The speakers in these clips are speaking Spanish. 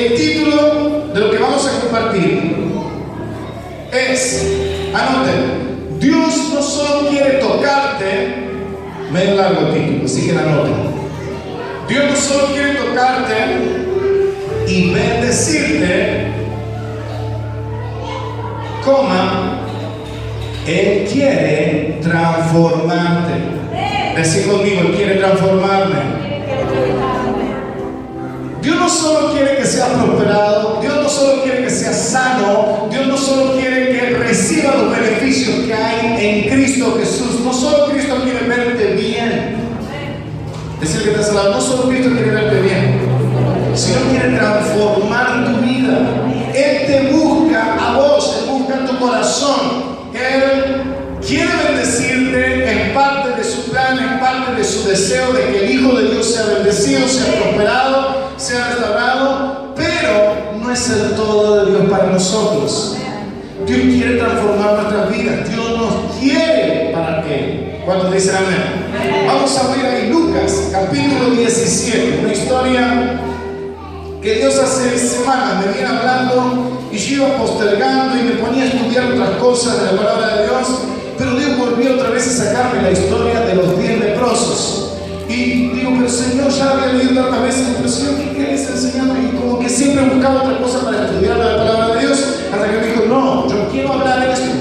El título de lo que vamos a compartir es, anoten, Dios no solo quiere tocarte, medio largo el título, así que la anoten. Dios no solo quiere tocarte y bendecirte, coma, Él quiere transformarte. Decí conmigo, Él quiere transformarme. Dios no solo quiere que seas prosperado, Dios no solo quiere que seas sano, Dios no solo quiere que recibas los beneficios que hay en Cristo Jesús. No solo Cristo quiere verte bien. Es el que te ha salvado. No solo Cristo quiere verte bien, sino quiere transformar tu vida. Él te busca a vos, Él busca tu corazón. Él quiere bendecirte en parte de su plan, en parte de su deseo de que el Hijo de Dios sea bendecido, sea prosperado, sea restaurado, pero no es el todo de Dios para nosotros. Dios quiere transformar nuestras vidas. Dios nos quiere para Él. ¿Cuántos dicen amén? Vamos a abrir ahí Lucas, capítulo 17, una historia que Dios hace semanas me viene hablando y yo iba postergando y me ponía a estudiar otras cosas de la palabra de Dios, pero Dios volvió otra vez a sacarme la historia de los 10 leprosos. Y digo, pero Señor, ya había leído tantas veces, pero Señor, ¿qué querés enseñarme? Y como que siempre buscaba otra cosa para estudiar la palabra de Dios, hasta que me dijo, no, yo quiero hablar de esto,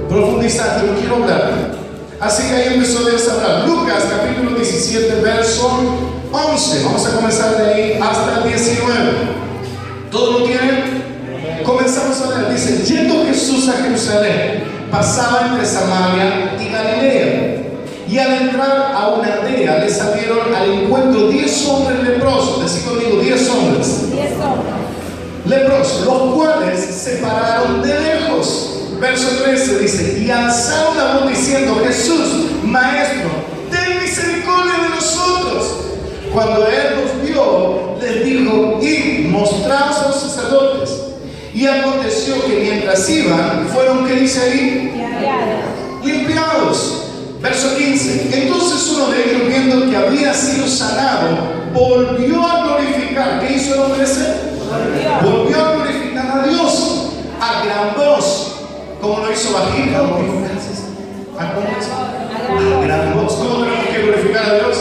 profundizar, yo quiero hablar. Así que ahí empezó Dios a hablar. Lucas, capítulo 17, verso 11. Vamos a comenzar de ahí hasta el 19. ¿Todos lo tienen? Comenzamos a leer. Dice, yendo Jesús a Jerusalén, pasaba entre Samaria y Galilea. Y al entrar a una aldea, le salieron al encuentro 10 hombres leprosos. Decí conmigo, 10 hombres. 10 hombres. Leprosos, los cuales se pararon de lejos. Verso 13 dice, y alzaron la voz diciendo, Jesús, Maestro, ten misericordia de nosotros. Cuando Él los vio, les dijo, id, mostraos a los sacerdotes. Y aconteció que mientras iban, fueron, ¿qué dice ahí? Limpiados. Verso 15, entonces uno de ellos, viendo que había sido sanado, volvió a glorificar. ¿Qué hizo el hombre ese? Volvió a glorificar a Dios a gran voz. ¿Cómo lo hizo bajito? A gran voz. ¿Cómo tenemos que glorificar a Dios?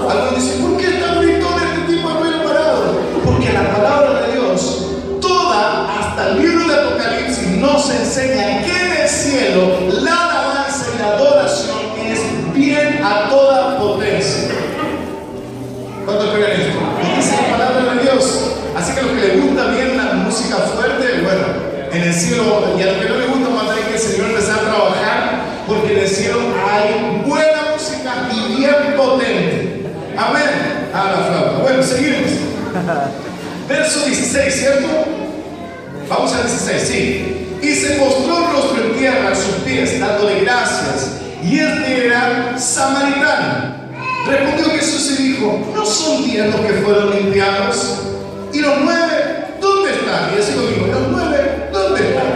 Algunos dicen, ¿por qué está gritando este tipo de ruido parado? Porque la palabra de Dios, toda, hasta el libro de Apocalipsis, nos enseña que en el cielo la alabanza y la adoración es bien a toda potencia. ¿Cuántos creen esto? Lo dice la palabra de Dios. Así que a los que les gusta bien la música fuerte, bueno, en el cielo, y a los que no les gusta más hay que el Señor empezar a trabajar, porque en el cielo hay buena música y bien potente. Amén. A la flauta. Bueno, seguimos. Verso 16, ¿cierto? Vamos al 16, sí. Y se postró el rostro en tierra a sus pies, dándole gracias. Y este era samaritano. Respondió Jesús y dijo, ¿no son 10 los que fueron limpiados? ¿Y los 9 dónde están? Y así conmigo, ¿los 9 dónde están?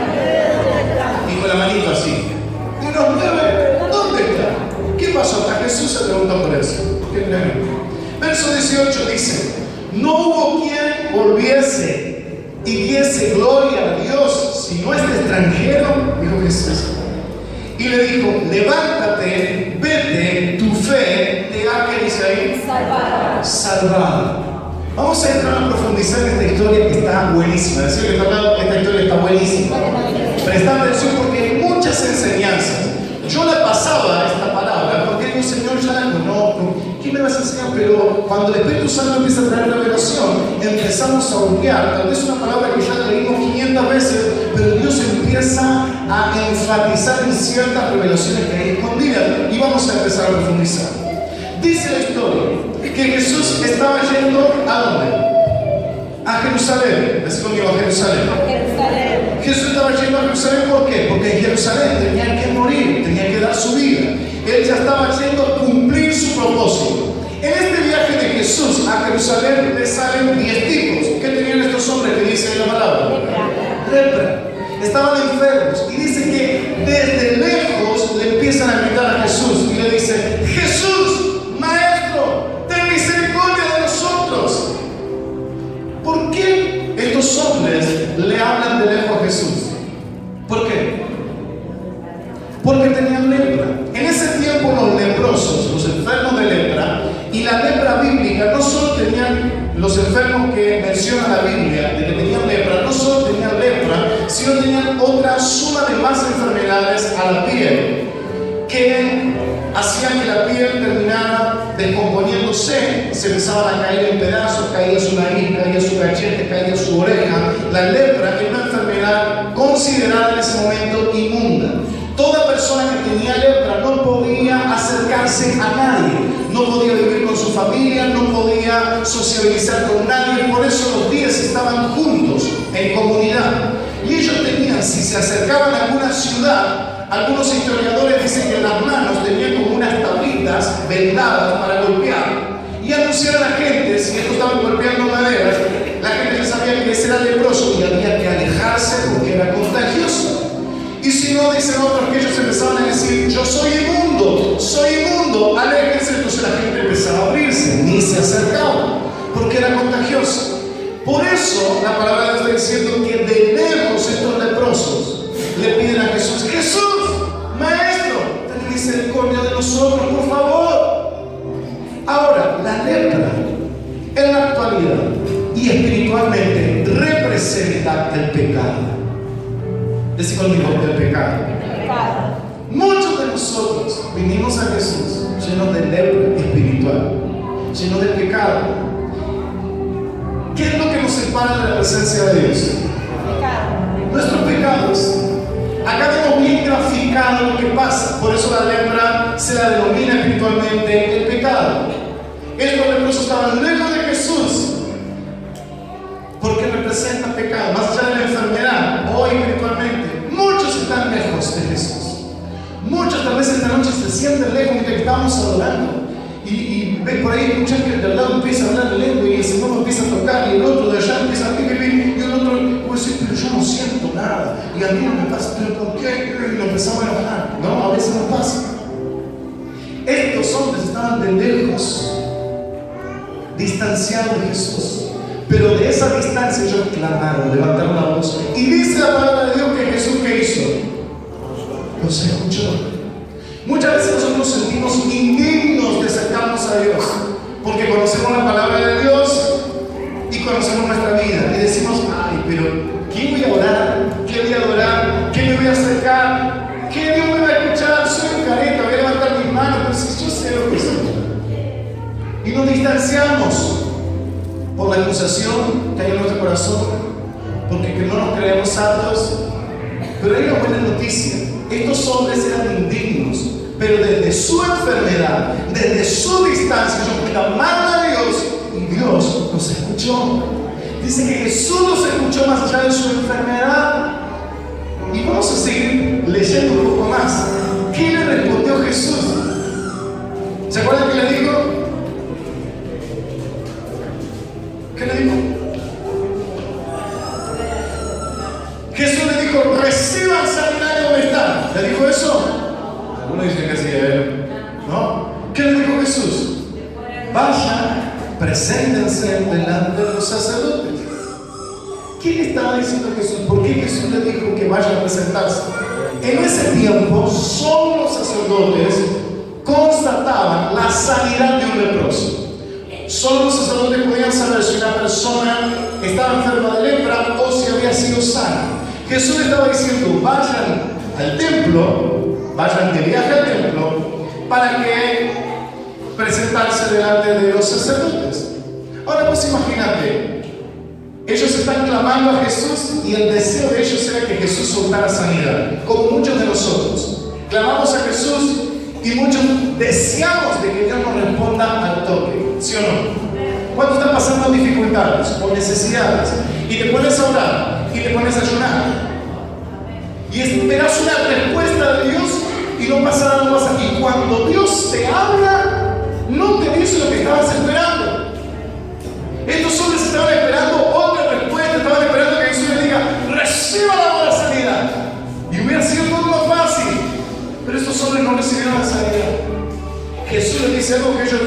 Y con la manito así. ¿Y los 9 dónde están? ¿Qué pasó? Hasta Jesús se preguntó por eso. Verso 18 dice, no hubo quien volviese y diese gloria a Dios, sino este extranjero, dijo Jesús. Y le dijo, levántate, vete, tu fe te ha, ¿qué dice ahí? Salvado. Vamos a entrar a profundizar en esta historia que está buenísima. Decir que esta historia está buenísima. Presta atención porque hay muchas enseñanzas. Yo la pasaba esta palabra porque digo, Señor, ya la conozco. ¿Qué me vas a enseñar? Pero cuando el Espíritu Santo empieza a traer revelación, empezamos a golpear. Tal vez es una palabra que ya leímos 500 veces, pero Dios empieza a enfatizar en ciertas revelaciones que hay escondidas. Y vamos a empezar a profundizar. Dice la historia que Jesús estaba yendo ¿a dónde? A Jerusalén. Decí conmigo, a Jerusalén. Jesús estaba yendo a Jerusalén, ¿por qué? Porque en Jerusalén tenía que morir, tenía que dar su vida. Él ya estaba yendo a cumplir su propósito. En este viaje de Jesús a Jerusalén le salen 10 tipos. ¿Qué tenían estos hombres que dice la palabra? Lepra. Estaban enfermos. Y dice que desde lejos le empiezan a gritar a Jesús y le dicen, Jesús, Maestro, ten misericordia de nosotros. ¿Por qué estos hombres le hablan de lejos a Jesús. ¿Por qué? Porque tenían lepra. En ese tiempo los leprosos, los enfermos de lepra, y la lepra bíblica, no solo tenían los enfermos que menciona la Biblia, de que tenían lepra, no solo tenían lepra, sino tenían otra suma de más enfermedades a la piel, que hacían que la piel terminara descomponiéndose, se empezaban a caer en pedazos, caía su nariz, caía su cachete, caía su oreja. La lepra era una enfermedad considerada en ese momento inmunda. Toda persona que tenía lepra no podía acercarse a nadie, no podía vivir con su familia, no podía sociabilizar con nadie. Por eso los 10 estaban juntos en comunidad. Y ellos tenían, si se acercaban a alguna ciudad, algunos historiadores dicen que en las manos tenían como unas tablitas vendadas para golpear y anunciar a la gente. Si estos estaban golpeando maderas, la gente ya sabía que ese era leproso y había que alejarse porque era contagioso. Y si no, dicen otros que ellos empezaban a decir: yo soy inmundo, aléjense. Entonces la gente empezaba a abrirse, ni se acercaba, porque era contagioso. Por eso la palabra de Dios está diciendo que de lejos estos leprosos le piden a Jesús: Jesús, Maestro, ten misericordia de nosotros, por favor. Ahora, la lepra en la actualidad y espiritualmente representa el pecado. Decí conmigo, del pecado. Muchos de nosotros vinimos a Jesús llenos de lepra espiritual, llenos de pecado. ¿Qué es lo que nos separa de la presencia de Dios? Nuestros pecados. Acá vemos bien graficado lo que pasa. Por eso la lepra se la denomina espiritualmente el pecado. Estos leprosos estaban lejos de Jesús porque representa pecado, más allá de la enfermedad. Hoy espiritualmente muchos están lejos de Jesús. Muchos tal vez esta noche se sienten lejos mientras estamos adorando y ves por ahí escuchar que el de al lado empieza a hablar de lengua y el Señor empieza a tocar y el otro de allá empieza a vivir y el otro puede decir: pero yo no siento nada y a mí no me pasa. ¿Pero por qué? Y lo empezamos a enojar. No, a veces no pasa. Estos hombres estaban de lejos, distanciados de Jesús. Pero de esa distancia ellos clamaron, levantaron la voz. Y dice la palabra de Dios que Jesús, ¿qué hizo? Los escuchó. Muchas veces nosotros nos sentimos indignos de acercarnos a Dios, porque conocemos la palabra de Dios y conocemos nuestra vida. Y decimos: ay, pero ¿qué voy a orar? ¿Qué voy a adorar? ¿Qué me voy a acercar? ¿Qué Dios me va a escuchar? Soy un careta, voy a levantar mis manos, pero si yo sé lo que soy. Y nos distanciamos por la acusación que hay en nuestro corazón, porque que no nos creemos aptos. Pero hay una buena noticia: estos hombres eran indignos, pero desde su enfermedad, desde su distancia, ellos clamaron a Dios y Dios los escuchó. Dice que Jesús los escuchó más allá de su enfermedad. Y vamos a seguir leyendo un poco más. ¿Qué le respondió Jesús? ¿Se acuerdan que le dijo? ¿Qué le dijo? Jesús le dijo: reciban sanidad donde están. ¿Le dijo eso? Algunos dicen que sí, ¿no? ¿Qué le dijo Jesús? Vayan, preséntense delante de los sacerdotes. ¿Qué le estaba diciendo Jesús? ¿Por qué Jesús le dijo que vayan a presentarse? En ese tiempo, solo los sacerdotes constataban la sanidad de un leproso. Solo los sacerdotes podían saber si una persona estaba enferma de lepra o si había sido sana. Jesús le estaba diciendo: vayan al templo, vayan de viaje al templo para que presentarse delante de los sacerdotes. Ahora pues imagínate, ellos están clamando a Jesús y el deseo de ellos era que Jesús soltara sanidad, como muchos de nosotros. Clamamos a Jesús y muchos deseamos de que Dios nos responda al toque, ¿sí o no? ¿Cuántos están pasando dificultades o necesidades? Y te pones a orar y te pones a ayunar y esperas una respuesta de Dios y no pasa nada más. Y cuando Dios te habla, no te dice lo que estabas esperando. Estos hombres estaban esperando otra respuesta, estaban esperando que Jesús les diga: reciban ahora la sanidad. Y hubiera sido todo más fácil. Pero estos hombres no recibieron la sanidad. Jesús les dice algo que ellos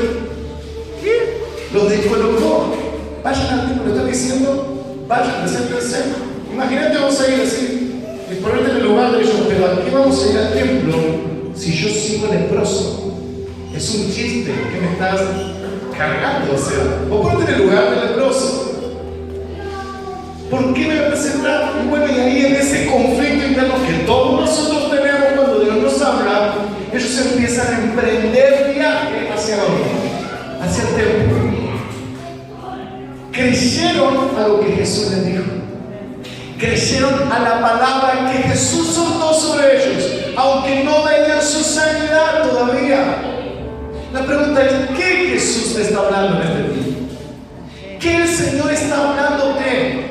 los descolocó. Vayan al templo, le está diciendo: Vaya, preséntense. Imagínate vos ahí decir, y ponerte en el lugar de ellos, pero ¿a qué vamos a ir al templo si yo sigo leproso? Es un chiste que me estás cargando, o sea, vos ponete en el lugar del leproso. ¿Por qué me voy a presentar? Y bueno, y ahí en ese conflicto interno que todos nosotros tenemos cuando Dios nos habla, ellos empiezan a emprender viaje hacia dónde? Hacia el templo. Creyeron a lo que Jesús les dijo. Creyeron a la palabra que Jesús soltó sobre ellos, aunque no veían su sanidad todavía. La pregunta es, ¿qué Jesús te está hablando en este día? ¿Qué el Señor está hablándote?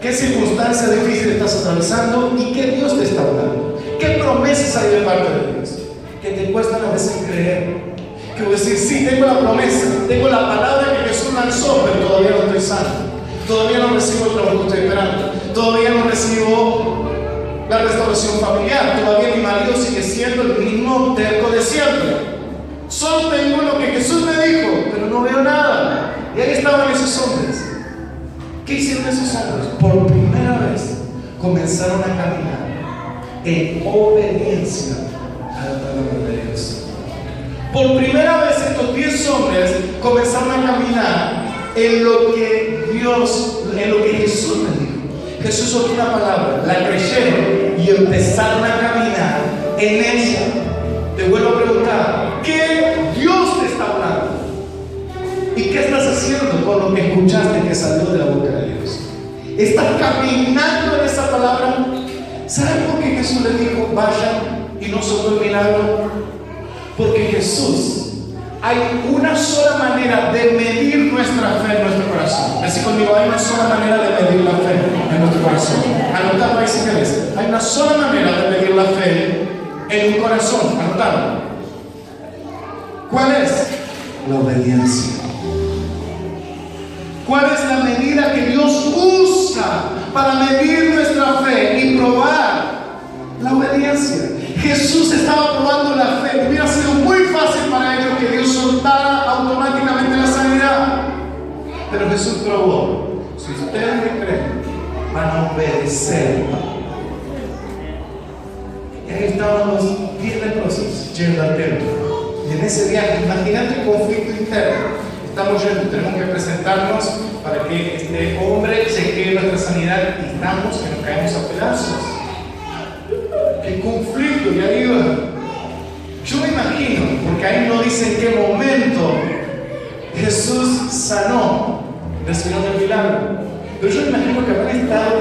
¿Qué circunstancia difícil estás atravesando y qué Dios te está hablando? ¿Qué promesas hay de parte de Dios? Que te cuestan a veces creer. Que vos decís, sí, tengo la promesa, tengo la palabra que Jesús lanzó, pero todavía no estoy sano. Todavía no recibo el trabajo que estoy esperando. Todavía no recibo la restauración familiar. Todavía mi marido sigue siendo el mismo terco de siempre. Solo tengo lo que Jesús me dijo, pero no veo nada. Y ahí estaban esos hombres. ¿Qué hicieron esos hombres? Por primera vez comenzaron a caminar en obediencia a la palabra de Dios. Por primera vez estos 10 hombres comenzaron a caminar en lo que Dios, en lo que Jesús les dijo. Jesús soltó una palabra, la creyeron y empezaron a caminar en ella. Te vuelvo a preguntar, ¿qué Dios te está hablando? ¿Y qué estás haciendo con lo que escuchaste que salió de la boca de Dios? ¿Estás caminando en esa palabra? ¿Saben por qué Jesús les dijo, vayan y no soltó el milagro? Porque Jesús, hay una sola manera de medir nuestra fe en nuestro corazón. Así conmigo, hay una sola manera de medir la fe en nuestro corazón. Anotadlo ahí si querés. Hay una sola manera de medir la fe en un corazón. Anotadlo. ¿Cuál es? La obediencia. ¿Cuál es la medida que Dios usa para medir nuestra fe y probar? La obediencia. Jesús estaba probando la fe. Hubiera sido muy fácil para ellos que Dios soltara automáticamente la sanidad. Pero Jesús probó. Si ustedes me creen, van a obedecer. Y ahí estaban los 10 leprosos yendo al templo. Y en ese viaje, imagínate el conflicto interno. Estamos yendo, tenemos que presentarnos para que este hombre chequee nuestra sanidad y estamos que nos caemos a pedazos. ¡Qué conflicto! Y ahí va. Yo me imagino, porque ahí no dice en qué momento Jesús sanó del Señor del milagro. Pero yo me imagino que habían estado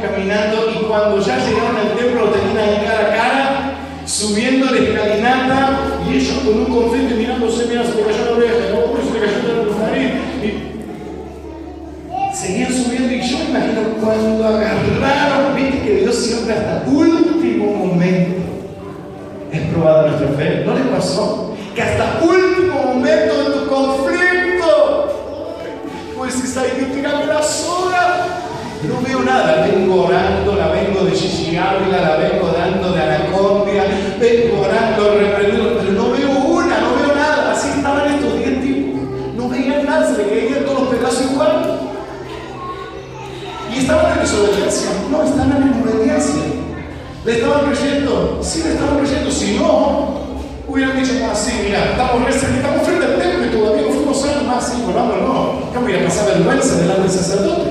caminando y cuando ya llegaron al templo lo tenían ahí cara a cara, subiendo la escalinata y ellos con un conflicto mirándose, mira, se le cayó la oreja, no, se le cayó la nariz. Y seguían subiendo y yo me imagino cuando agarraron, viste que Dios siempre hasta el último momento es probado nuestra fe. ¿No les pasó? Que hasta el último momento de tu conflicto, pues si está ahí tirando la soga, no veo nada, vengo orando, la vengo de Gigi Ávila, la vengo dando de Anacondia, vengo orando, reprendiendo, pero no veo nada. Así estaban estos 10 tipos, no veían nada, se le caían todos los pedazos igual. Y estaban en desobediencia, no, estaban en obediencia. ¿Le estaban creyendo? Sí, le estaban creyendo. Si no, hubieran dicho más así, mira, estamos frente al templo y todavía no fuimos sanos más así, no. ¿Cómo iba a pasar vergüenza delante del sacerdote?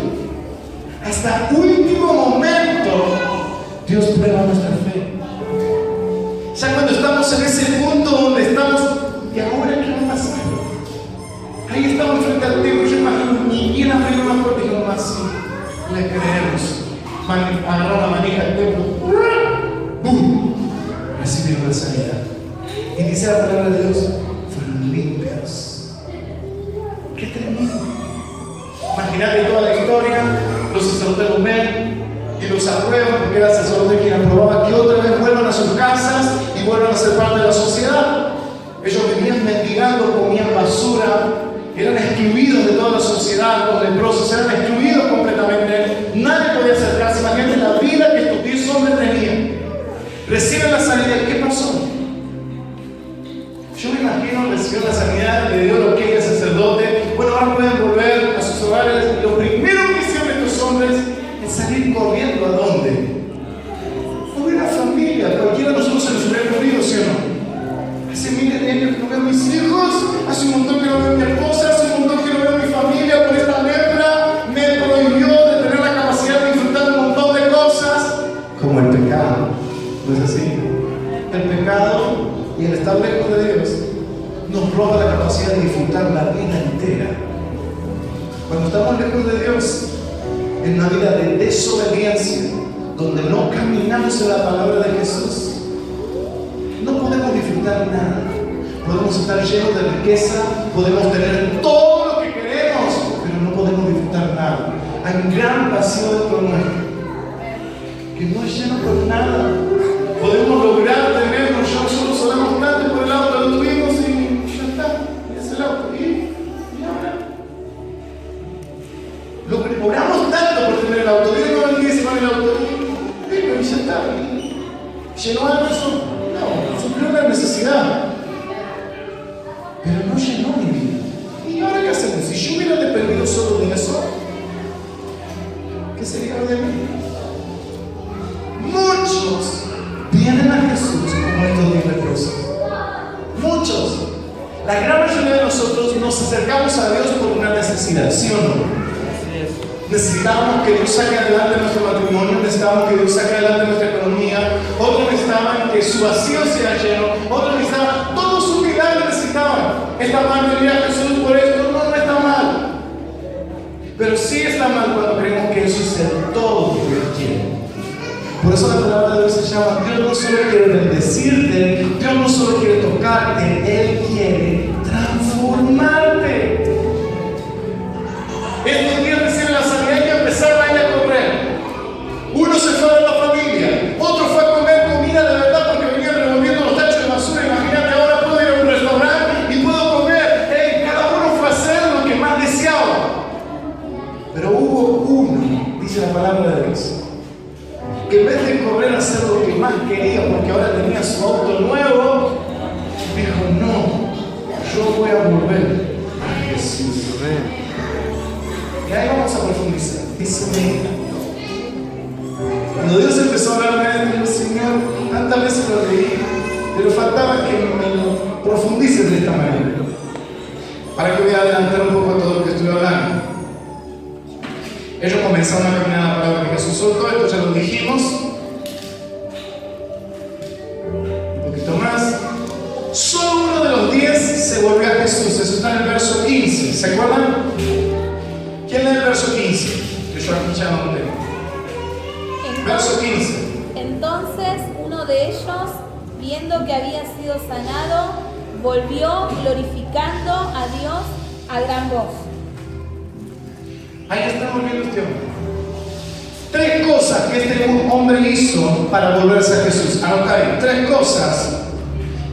Hasta último momento, Dios prueba nuestra fe. Ya cuando estamos en ese punto donde estamos, ¿y ahora qué va a pasar? Ahí estamos frente al templo, yo imagino, ni quien abrió una puerta y dijo, más sí, le creemos. Agarraron la manija del templo, ¡bum! Recibieron la sanidad. Y dice la palabra de Dios, fueron limpios. ¡Qué tremendo! Imaginate toda la historia, los sacerdotes los ven y los aprueban, porque era el sacerdote quien aprobaba que otra vez vuelvan a sus casas y vuelvan a ser parte de la sociedad. Ellos vivían mendigando, comían basura, eran excluidos de toda la sociedad, los leprosos eran excluidos completamente, nadie podía acercarse. Imagínate la vida que estos 10 hombres tenían. Reciben la sanidad, ¿qué pasó? Yo me imagino, recibió la sanidad, le dio lo que el sacerdote, bueno, ahora pueden volver a sus hogares. Lo primero que hicieron estos ir corriendo a dónde? A ver la familia. Cualquiera de nosotros se nos hubiera ocurrido, ¿sí o no? Hace miles de años que no veo a mis hijos, hace un montón que no veo a mi esposa, hace un montón que no veo a mi familia por esta lepra, me prohibió de tener la capacidad de disfrutar un montón de cosas, como el pecado. ¿No es así? El pecado y el estar lejos de Dios nos roba la capacidad de disfrutar la vida entera. Cuando estamos lejos de Dios, en una vida de desobediencia, donde no caminamos en la palabra de Jesús, no podemos disfrutar nada. Podemos estar llenos de riqueza, podemos tener todo lo que queremos, pero no podemos disfrutar nada. Hay un gran vacío dentro nuestro que no es lleno por nada. Podemos lograr tenerlo. Nosotros oramos tanto por el auto, lo tuvimos y ya está. Es el auto. ¿Y ahora? Oramos tanto por tener el auto. Dios no bendiga si no el auto. Y ya está. ¿Llenó algo eso? No, suplió una necesidad. Pero no llenó mi vida. ¿Y ahora qué hacemos? Si yo hubiera dependido solo de eso, ¿qué sería de mí? Muchos vienen a Jesús como estos 10 leprosos. Muchos. La gran mayoría de nosotros nos acercamos a Dios por una necesidad, ¿sí o no? Necesitábamos que Dios saque adelante nuestro matrimonio, necesitábamos que Dios saque adelante nuestra economía, otros necesitaban que su vacío sea lleno, otros necesitaban, todos sus milagros necesitaban. ¿Está mal venir a Jesús por esto? No, no está mal. Pero sí está mal cuando creemos que eso es el todo que Dios quiere. Por eso la palabra de Dios se llama: Dios no solo quiere bendecirte, Dios no solo quiere tocarte, Él quiere transformarte. Estos días recién la sanidad hay que empezar a ir a correr. Uno se fue de la familia, otro fue a comer comida de verdad porque venían revolviendo los tachos de basura. Imagínate, ahora puedo ir a un restaurante y puedo comer. Cada uno fue a hacer lo que más deseaba. Pero hubo uno, dice la palabra de Dios, que en vez de correr a hacer lo que más quería porque ahora tenía su auto nuevo, dijo: no, yo voy a volver a Jesús. Y ahí vamos a profundizar. Dice: cuando Dios empezó a hablarme de él, Señor, tantas veces lo leí, pero faltaba que me lo profundices de esta manera. Para que voy a adelantar un poco todo lo que estoy hablando. Ellos comenzaron a caminar la palabra de Jesús. Todo esto ya lo dijimos. Un poquito más. Solo uno de los 10 se volvió a Jesús. Eso está en el verso 15. ¿Se acuerdan? ¿Quién lee el verso 15? Que yo aquí ya no tengo. Verso 15. Entonces uno de ellos, viendo que había sido sanado, volvió glorificando a Dios a gran voz. Ahí estamos viendo este hombre. 3 cosas que este hombre hizo para volverse a Jesús. Anota ahí. 3 cosas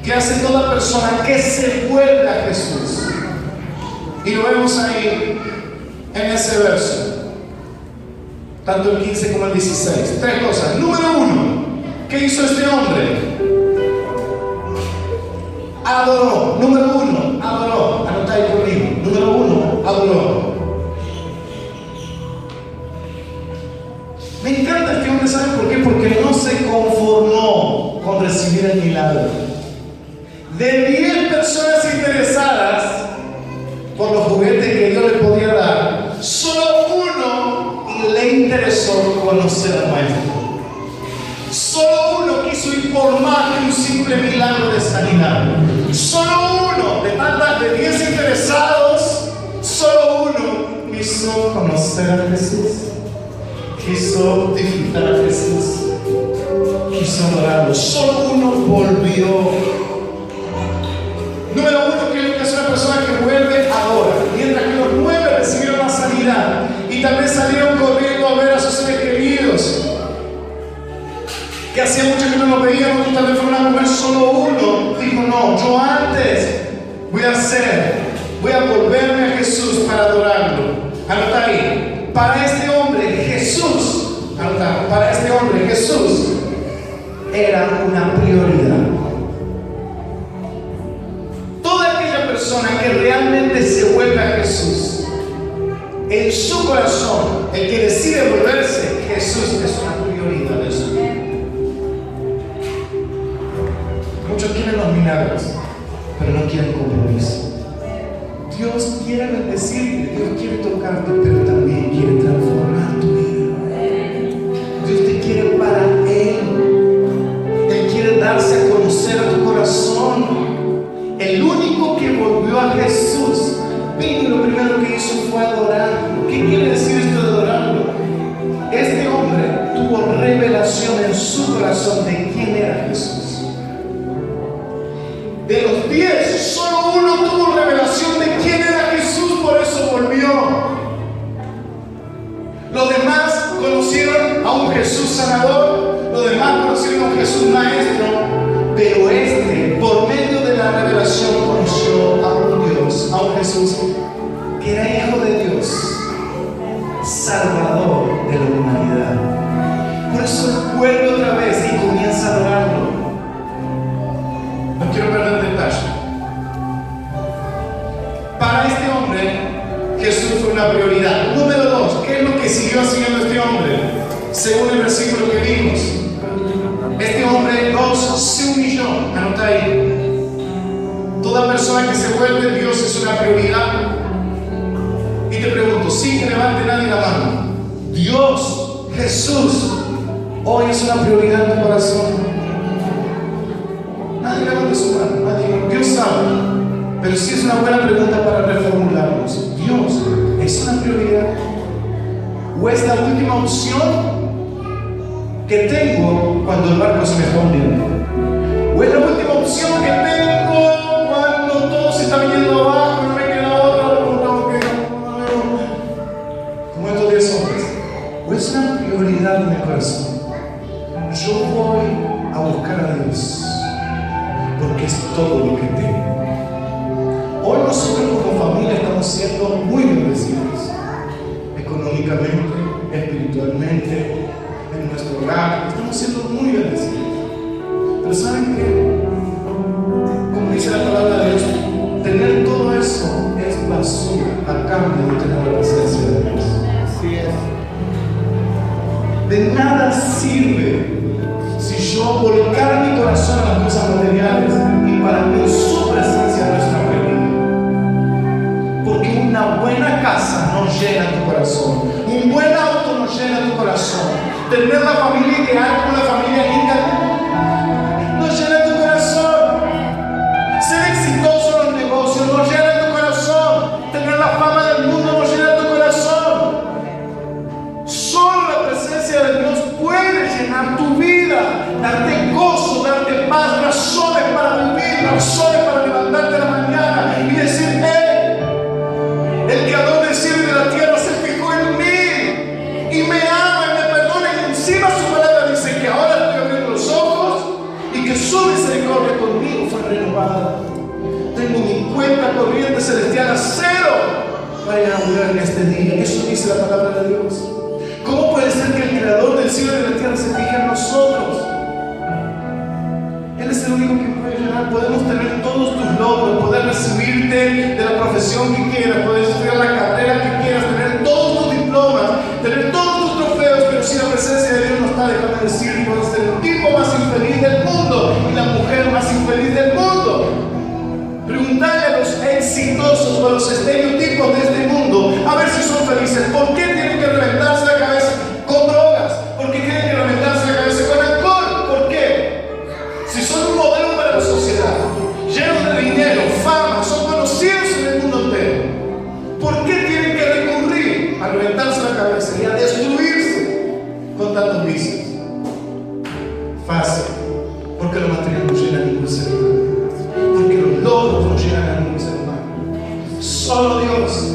que hace toda persona que se vuelve a Jesús. Y lo vemos ahí en ese verso. Tanto el 15 como el 16. 3 cosas. Número 1. ¿Qué hizo este hombre? Adoró. Número 1. Adoró. Anota ahí conmigo. Número 1. Adoró. Me encanta este hombre, ¿saben por qué? Porque no se conformó con recibir el milagro. De 10 personas interesadas por los juguetes que Dios le podía dar, solo uno le interesó conocer al Maestro. Solo uno quiso ir por más que un simple milagro de sanidad. Solo uno de 10 interesados, solo uno quiso conocer a Jesús. Quiso disfrutar a Jesús, quiso adorarlo. Solo uno volvió. Número 1, que es una persona que vuelve ahora, mientras que los 9 recibieron la sanidad y también salieron corriendo a ver a sus seres queridos, que hacía mucho que no los veíamos, y también fueron a comer. Solo uno dijo: no, yo antes voy a volverme a Jesús para adorarlo. Anota ahí. Para este hombre Jesús, para este hombre Jesús era una prioridad. Toda aquella persona que realmente se vuelve a Jesús en su corazón, el que decide volverse, Jesús es una prioridad de su vida. Muchos quieren los milagros, pero no quieren compromiso. Dios quiere bendecirte, Dios quiere tocarte, pero también quiere transformar tu vida. Dios te quiere para Él. Él quiere darse a conocer a tu corazón. El único que volvió a Jesús vino y lo primero que hizo fue adorarlo. ¿Qué quiere decir esto de adorarlo? Este hombre tuvo revelación en su corazón de quién era Jesús. De los 10, solo uno tuvo revelación de quién era Jesús, por eso volvió. Los demás conocieron a un Jesús sanador, los demás conocieron a un Jesús maestro, pero este, por medio de la revelación, conoció a un Dios, a un Jesús que era Hijo de Dios, Salvador de la humanidad. Por eso él vuelve otra vez y comienza a adorarlo. No quiero perder detalle. Para este hombre, Jesús fue una prioridad. Número 2, ¿qué es lo que siguió haciendo este hombre? Según el versículo que vimos, este hombre 2 se humilló. Anota ahí. Toda persona que se vuelve, Dios es una prioridad. Y te pregunto, sí, que levante nadie la mano. Dios, Jesús, hoy es una prioridad en tu corazón. Nadie levante su mano, nadie. Dios sabe. Pero sí es una buena pregunta para reformularnos. Dios es una prioridad. ¿O es la última opción que tengo cuando el barco se me está hundiendo? ¿O es la última opción que tengo cuando todo se está viniendo abajo y no me queda otra? Como estos 10 hombres. ¿O es una prioridad en mi corazón? Yo voy a buscar a Dios porque es todo lo que tengo. Hoy nosotros como familia estamos siendo muy bendecidos, económicamente, espiritualmente, en nuestro hogar, estamos siendo muy bendecidos. Pero ¿saben qué? Como dice la palabra de Dios, tener todo eso es basura a cambio de tener la presencia de Dios. Así es. De nada sirve si yo volcar mi corazón a las cosas materiales y para mí su presencia no es una prioridad. Porque una buena casa no llena tu corazón, un buen auto no llena tu corazón, tener la familia ideal con la familia linda no llena tu corazón, ser exitoso en los negocios no llena tu corazón, tener la fama del mundo no llena tu corazón. Solo la presencia de Dios puede llenar tu vida, darte gozo, darte paz, razones para vivir, razones para levantarte a la mañana y decir: el creador del cielo y de la tierra se fijó en mí y me ama y me perdona, y encima su palabra dice que ahora estoy abriendo los ojos y que su misericordia conmigo fue renovada. Tengo mi cuenta corriente celestial a 0 para inaugurar en este día. Eso dice la palabra de Dios. ¿Cómo puede ser que el creador del cielo y de la tierra se fije en nosotros? Él es el único que puede llenar. Podemos tener todos tus logros, poder recibirte de la profesión que quieras, poder estudiar la carrera que quieras, tener todos tus diplomas, tener todos tus trofeos, pero si la presencia de Dios no está, déjame decir, puedes ser el tipo más infeliz del mundo y la mujer más infeliz del mundo. Preguntarle a los exitosos o a los estereotipos de este mundo a ver si son felices. ¿Por qué tienen que reventarse la cabeza con drogas? ¿Por qué tienen que reventarse la cabeza con alcohol? ¿Por qué? Si son un modelo para la sociedad, llenos de dinero, fama, son conocidos en el mundo entero, ¿por qué tienen que recurrir a reventarse la cabeza y a destruirse con tantos vicios? Fácil, porque lo material no llena a ningún ser humano, porque los logros no llenan a ningún ser humano. Solo Dios,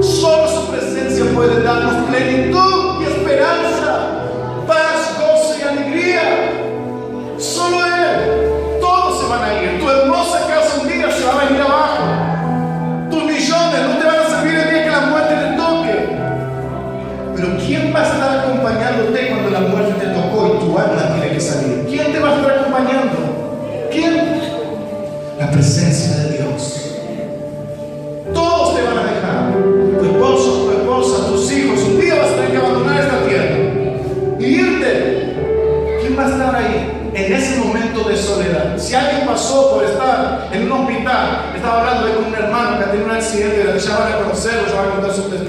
solo su presencia puede darnos plenitud y esperanza, paz, gozo y alegría. Solo Él. Todos se van a ir. Tu hermosa casa un día se va a venir abajo. Tus millones no te van a servir el día que la muerte te toque. Pero ¿quién va a estar acompañándote cuando la muerte te tocó y tu alma tiene que salir? ¿Quién te va a estar acompañando? ¿Quién? La presencia de Dios. Todos te van a dejar. Tu esposo, tu esposa,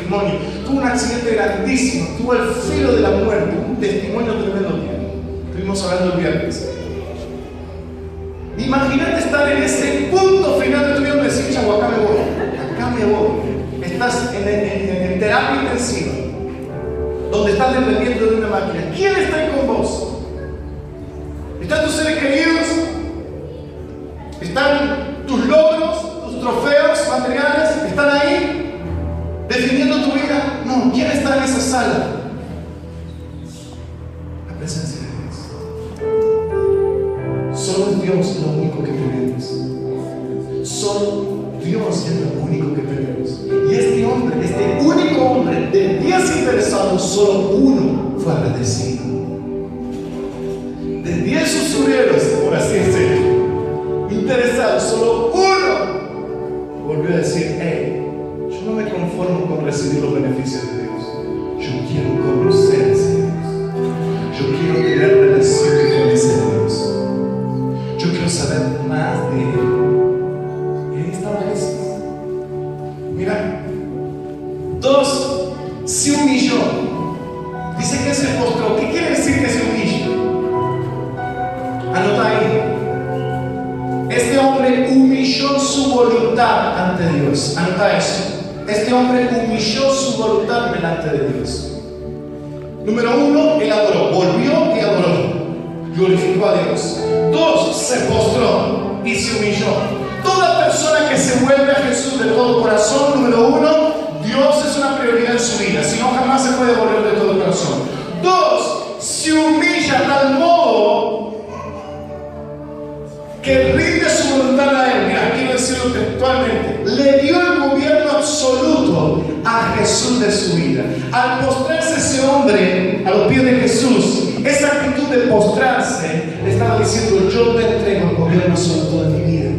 testimonio. Tuvo un accidente grandísimo, tuvo el filo de la muerte, un testimonio tremendo tiene. Estuvimos hablando el viernes. Imagínate estar en ese punto final de tu vida y decir, chavo, acá me voy. Estás en terapia intensiva, donde estás dependiendo de una máquina. ¿Quién está ahí con vos? ¿Están tus seres queridos? ¿Están tus logros, tus trofeos materiales? ¿Están ahí definiendo tu vida? No, ¿quién está en esa sala? La presencia de Dios. Solo es Dios lo único que tenemos. Solo Dios es lo único que tenemos. Y este hombre, este único hombre, de 10 interesados, solo uno fue agradecido. De 10 usureros, por así decirlo, interesados, solo uno volvió a decir, hey, yo no me conformo con recibir los beneficios de Dios. Yo quiero conocer a ese Dios. Yo quiero tener relación con ese Dios. Yo quiero saber más de Él. Y ahí estaba Jesús. Mira, 2, se humilló. Dice que se postró. ¿Qué quiere decir que se humilla? Anota ahí. Este hombre humilló su voluntad ante Dios. Anota eso. Este hombre humilló su voluntad delante de Dios. Número 1, él adoró. Volvió y adoró. Glorificó a Dios. 2, se postró y se humilló. Toda persona que se vuelve a Jesús de todo corazón, número 1, Dios es una prioridad en su vida. Si no, jamás se puede volver de todo corazón. 2, se humilla a tal modo que rinde su voluntad a Él. Mira, quiero decirlo textualmente. Le dio el gobierno absoluto a Jesús de su vida. Al postrarse ese hombre a los pies de Jesús, esa actitud de postrarse le estaba diciendo, yo te entrego el gobierno absoluto de mi vida.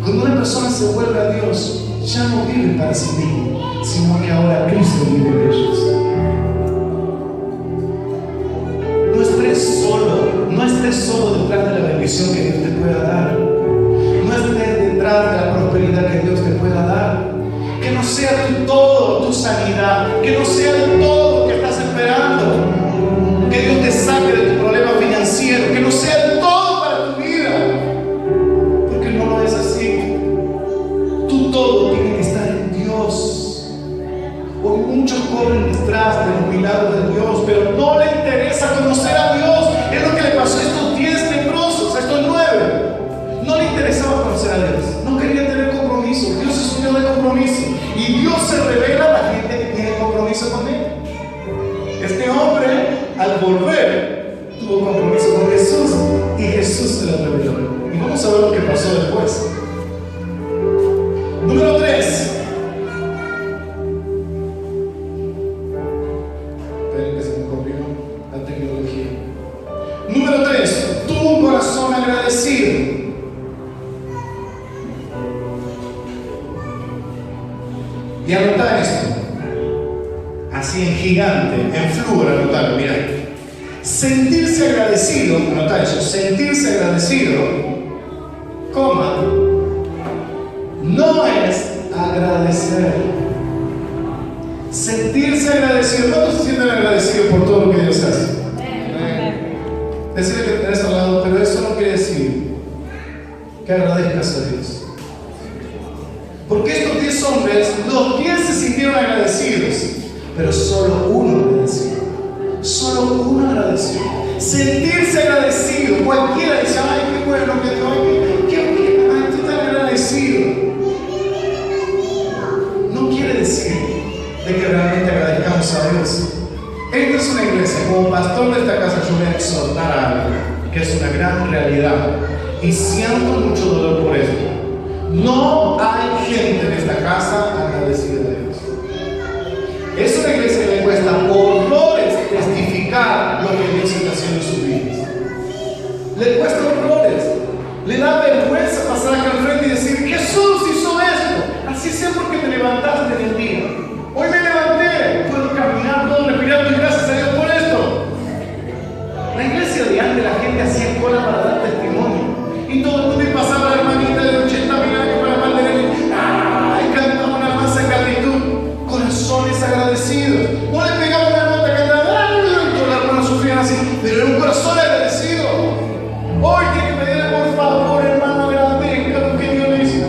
Cuando una persona se vuelve a Dios, ya no vive para sí mismo, sino que ahora Cristo vive en ellos. No estés solo detrás de la bendición que Dios te pueda dar. No estés detrás de la prosperidad que Dios te pueda dar. Que no sea tu todo, tu sanidad. Que no sea el todo que estás esperando. Que Dios te saque de tu problema financiero. Que no sea el todo para tu vida. Porque no lo es así. Tu todo tiene que estar en Dios. Hoy muchos corren detrás de los milagros de Dios, pero no le interesa conocer a Dios. Es lo que le pasó a estos 10 leprosos, a estos 9. No le interesaba conocer a Dios. No quería tener compromiso. Dios es un Dios de compromiso. Y Dios se revela a la gente que tiene compromiso con Él. Este hombre, al volver, tuvo compromiso con Jesús. Y Jesús se lo reveló. Y vamos a ver lo que pasó después. Número 3. Número 3, tuvo un corazón agradecido. Y anota esto, así en gigante, en flúor, anotalo, mira. Sentirse agradecido, anota eso, sentirse agradecido, coma, no es agradecer. Sentirse agradecido, ¿cuántos se sienten agradecidos por todo lo que Dios hace? Decirle que tenés al lado, pero eso no quiere decir que agradezcas a Dios. Porque estos 10 hombres, los 10 se sintieron agradecidos, pero solo uno agradeció. Solo uno agradeció. Sentirse agradecido. Cualquiera dice, ay, qué bueno que estoy, ay, estoy tan agradecido. No quiere decir de que realmente agradezcamos a Dios. Esta es una iglesia, como pastor de esta casa yo voy a exhortar a algo que es una gran realidad y siento mucho dolor por esto. No hay gente en esta casa agradecida a Dios. Es una iglesia que le cuesta horrores testificar lo que Dios está haciendo en sus vidas. Le cuesta horrores. Le da vergüenza pasar acá al frente y decir, Jesús hizo esto. Así sea porque te levantaste en el día. Hoy me levanté, puedo caminar, puedo respirar, y gracias a Dios por esto. La iglesia de antes, la gente hacía cola para dar testimonio. Y todo el mundo pasaba la hermanita de 80.000 años para mantener. ¡Ay! Cantaba una alabanza en gratitud. Corazones agradecidos. agradecidos. No le pegaba una nota que andaba, y todos los hermanos sufrían así, pero era un corazón agradecido. Hoy tiene que pedirle por favor, hermano, agradezca lo que Dios le hizo.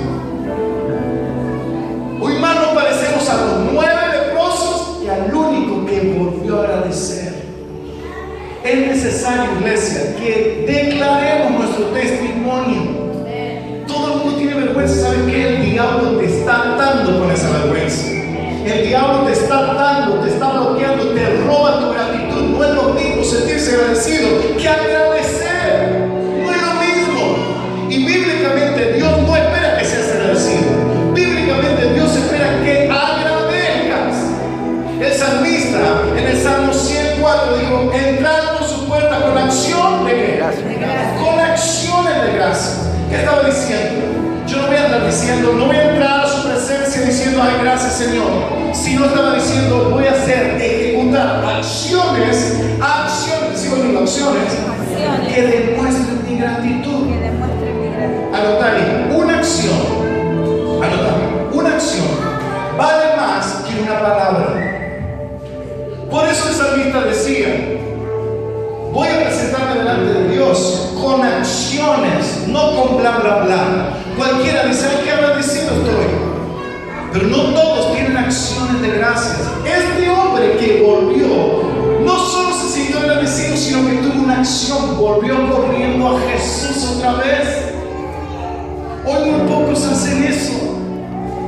Hoy más nos parecemos a los 9 leprosos que al único que volvió a agradecer. Es necesario, iglesia, que declaremos nuestro testimonio. Todo el mundo tiene vergüenza. ¿Saben qué? El diablo te está atando con esa vergüenza. El diablo te está atando, te está bloqueando, te roba tu gratitud. No es lo mismo sentirse agradecido que agradecer. No es lo mismo. Y bíblicamente Dios no espera que seas agradecido. Bíblicamente Dios espera que agradezcas. El salmista en el Salmo 104 dijo: entrad por su puerta con acción de ¿qué? Con acciones de gracia. ¿Qué estaba diciendo? Yo no voy a andar diciendo, no voy a entrar a su presencia diciendo, ay, gracias Señor. Sino estaba diciendo, voy a ejecutar acciones, sigo diciendo acciones que demuestren mi gratitud. Anota ahí, una acción vale más que una palabra. Por eso el salmista decía: voy a presentarme delante de Dios con acciones, no con bla bla bla. Cualquiera dice, ay, qué agradecido estoy. Pero no todos tienen acciones de gracias. Este hombre que volvió, no solo se sintió agradecido, sino que tuvo una acción. Volvió corriendo a Jesús otra vez. Hoy muy pocos hacen eso.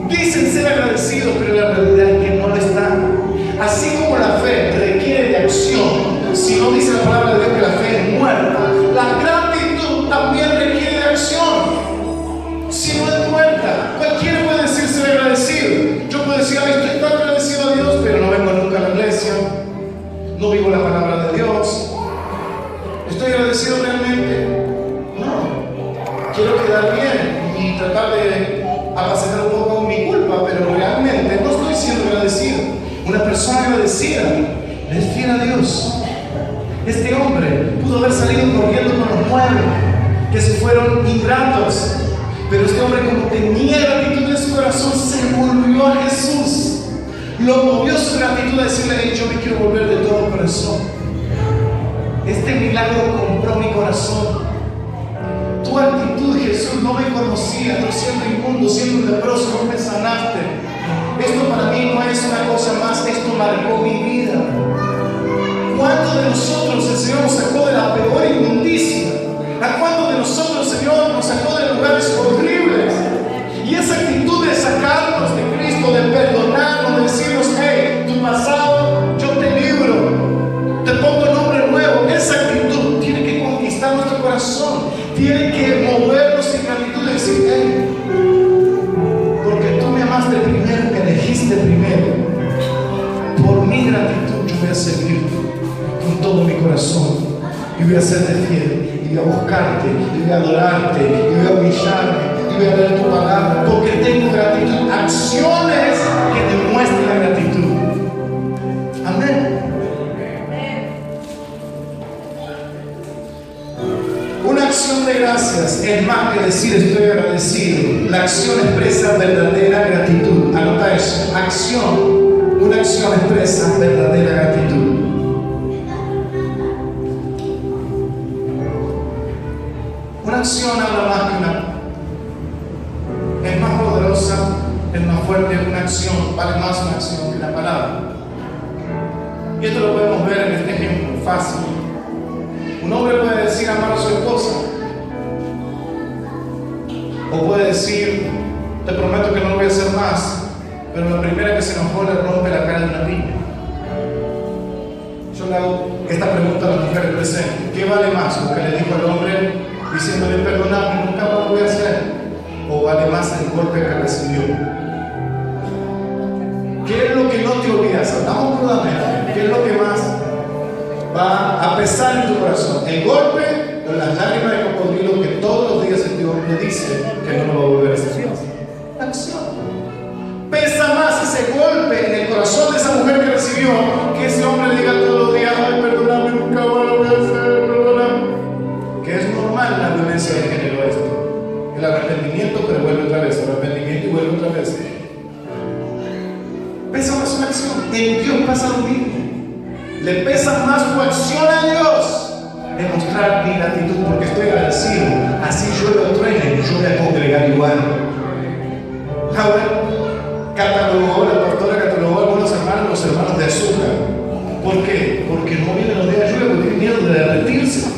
Dicen ser agradecidos, pero la realidad es que no lo están. Así como la fe requiere de acción, si no dice la palabra de Dios que la fe es muerta, la gratitud también requiere de acción. Si no es muerta, cualquiera puede decir ser agradecido. Yo puedo decir, ay, estoy tan agradecido a Dios, pero no vengo nunca a la iglesia, no vivo la palabra de Dios. ¿Estoy agradecido realmente? No. Quiero quedar bien y tratar de apacentar un poco mi culpa, pero realmente no estoy siendo agradecido. Una persona agradecida es fiel a Dios. Este hombre pudo haber salido corriendo con los 9 que se fueron ingratos, pero este hombre, como tenía gratitud en su corazón, se volvió a Jesús. Lo movió su gratitud a decirle: hey, yo me quiero volver de todo corazón. Este milagro compró mi corazón. Tu actitud, Jesús, no me conocía, yo siendo inmundo, siendo un leproso, no me sanaste. Esto para mí no es una cosa más, esto marcó mi vida. ¿Cuántos de nosotros el Señor nos sacó de la peor inmundicia? ¿A cuántos de nosotros el Señor nos sacó de lugares horribles? Y esa actitud de sacarnos de Cristo, de perdonarnos, de decirnos: hey, tu pasado yo te libro, te pongo nombre nuevo. Esa actitud tiene que conquistar nuestro corazón, tiene que movernos en gratitud y decir: hey, porque tú me amaste primero, me elegiste primero, por mi gratitud yo voy a servirte con todo mi corazón, y voy a serte fiel, y voy a buscarte, y voy a adorarte, y voy a humillarme, y voy a leer tu palabra, porque tengo gratitud. Acciones que demuestren la gratitud. Amén. Una acción de gracias es más que decir estoy agradecido. La acción expresa verdadera gratitud. Anota eso. Acción. Una acción expresa verdadera gratitud. Una acción habla más que una. Es más poderosa, es más fuerte una acción, vale más una acción que una palabra. Y esto lo podemos ver en este ejemplo fácil. Un hombre puede decir amar a su esposa, o puede decir te prometo que no lo voy a hacer más, pero la primera que se enojó le rompe la cara de una piña. Yo le hago esta pregunta a las mujeres presentes: ¿qué vale más? Lo que le dijo al hombre diciéndole perdóname, nunca más lo voy a hacer, o vale más el golpe que recibió? ¿Qué es lo que no te olvidas? Hablamos crudamente. ¿Qué es lo que más va a pesar en tu corazón? ¿El golpe o las lágrimas de cocodrilo que todos los días el Dios le dice que no lo va a volver a hacer? La acción. Pesa más ese golpe en el corazón de esa mujer que recibió que ese hombre le diga todos los días: ay, perdóname, nunca más lo voy a hacer, perdóname. Que es normal la violencia de género esto. El arrepentimiento, pero vuelve otra vez, el arrepentimiento y vuelve otra vez. Pesa más una acción. En Dios pasa lo mismo. Le pesa más tu acción a Dios demostrar mi gratitud porque estoy agradecido. Así llueve o truene, yo me congregar igual. Ahora, la pastora catalogó a algunos hermanos, los hermanos de azúcar. ¿Por qué? Porque no vienen los días de lluvia, tienen miedo de derretirse.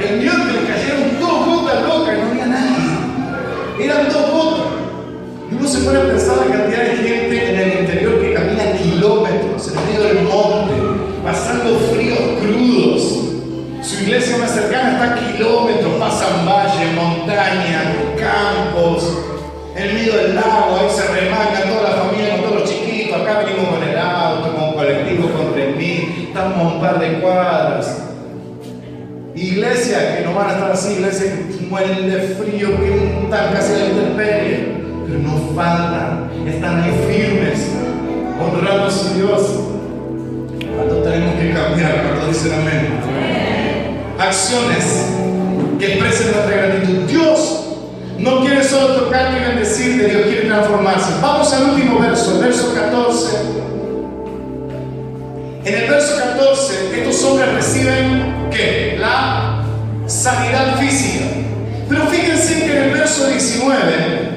El miedo que le cayeron 2 gotas locas y no había nadie. Eran 2 gotas. Y uno se pone a pensar la cantidad de gente en el interior que camina kilómetros en medio del monte, pasando fríos crudos. Su iglesia más cercana está a kilómetros, pasan valles, montañas, campos, en medio del lago, ahí se remangan toda la familia con todos los chiquitos. Acá venimos con el auto, con un colectivo, con 3.000, estamos a un par de cuadras. Iglesia que no van a estar así, iglesia que mueren de frío, que están casi a la intemperie, pero no faltan, están ahí firmes, honrando a su Dios. ¿Cuánto tenemos que cambiar? ¿Cuánto dicen amén? Acciones que expresen nuestra gratitud. Dios no quiere solo tocarte y bendecirte, Dios quiere transformarse. Vamos al último verso, el verso 14. En el verso 14, estos hombres reciben ¿qué? La sanidad física. Pero fíjense que en el verso 19,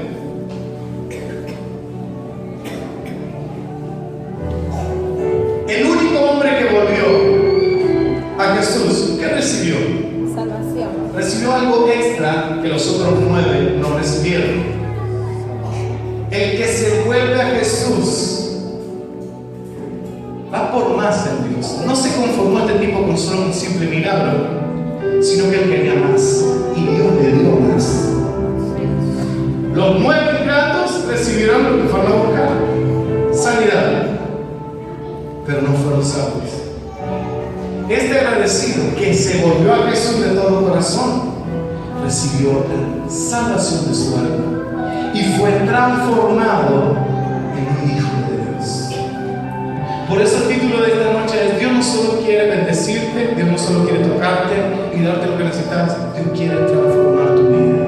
el único hombre que volvió a Jesús, ¿qué recibió? Salvación. Recibió algo extra que los otros 9 no recibieron. El que se vuelve a Jesús va por más en Dios. No se conformó este tipo con solo un simple milagro, sino que él quería más. Y Dios le dio más. Los 9 ingratos recibieron lo que fueron a buscar: sanidad, pero no fueron salvos. Este agradecido que se volvió a Jesús de todo corazón recibió la salvación de su alma y fue transformado en un hijo de Dios. Por eso el título de esta noche es: Dios no solo quiere bendecirte, Dios no solo quiere tocarte y darte lo que necesitas, Dios quiere transformar tu vida.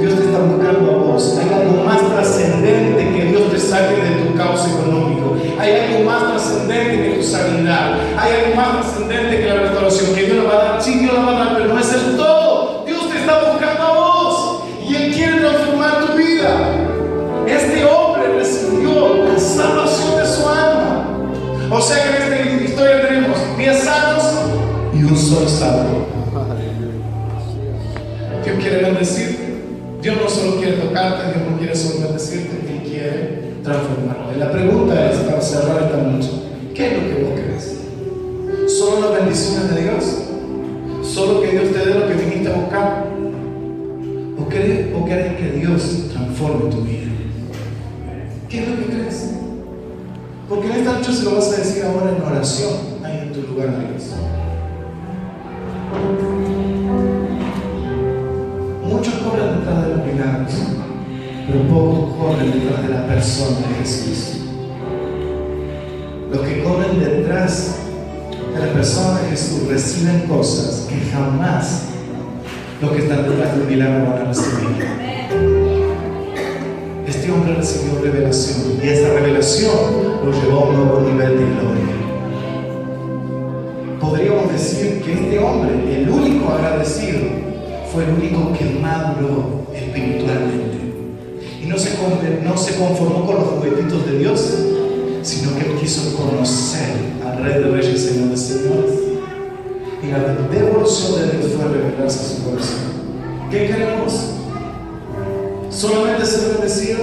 Dios te está buscando a vos. Hay algo más trascendente que Dios te saque de tu caos económico. Hay algo más trascendente que tu sanidad. Hay algo más trascendente que la restauración que Dios la va a dar. Sí, Dios la va a dar, pero no es el todo. Dios te está buscando a vos y Él quiere transformar tu vida. Este hombre recibió la salvación de su alma. O sea que en esta historia tenemos 10 sanos y un solo salvo. Dios quiere bendecirte. Dios no solo quiere tocarte, Dios no quiere solo bendecirte, Él quiere transformarte. La pregunta es, para cerrar esta noche, ¿qué es lo que vos querés? ¿Solo las bendiciones de Dios? ¿Solo que Dios te dé lo que viniste a buscar? ¿O querés que Dios transforme tu vida? ¿Qué es lo que crees? Porque en esta noche se lo vas a decir ahora en oración, ahí en tu lugar, Dios. Muchos corren detrás de los milagros, pero pocos corren detrás de la persona de Jesús. Los que corren detrás de la persona de Jesús reciben cosas que jamás los que están detrás del milagro van a recibir. Este hombre recibió revelación y esa revelación lo llevó a un nuevo nivel de gloria. Podríamos decir que este hombre, el único agradecido, fue el único que maduró espiritualmente y no se conformó con los juguetitos de Dios, sino que él quiso conocer al Rey de Reyes y Señor de Señores. Y la devolución de Dios fue revelarse a su corazón. ¿Qué queremos? ¿Solamente ser bendecido?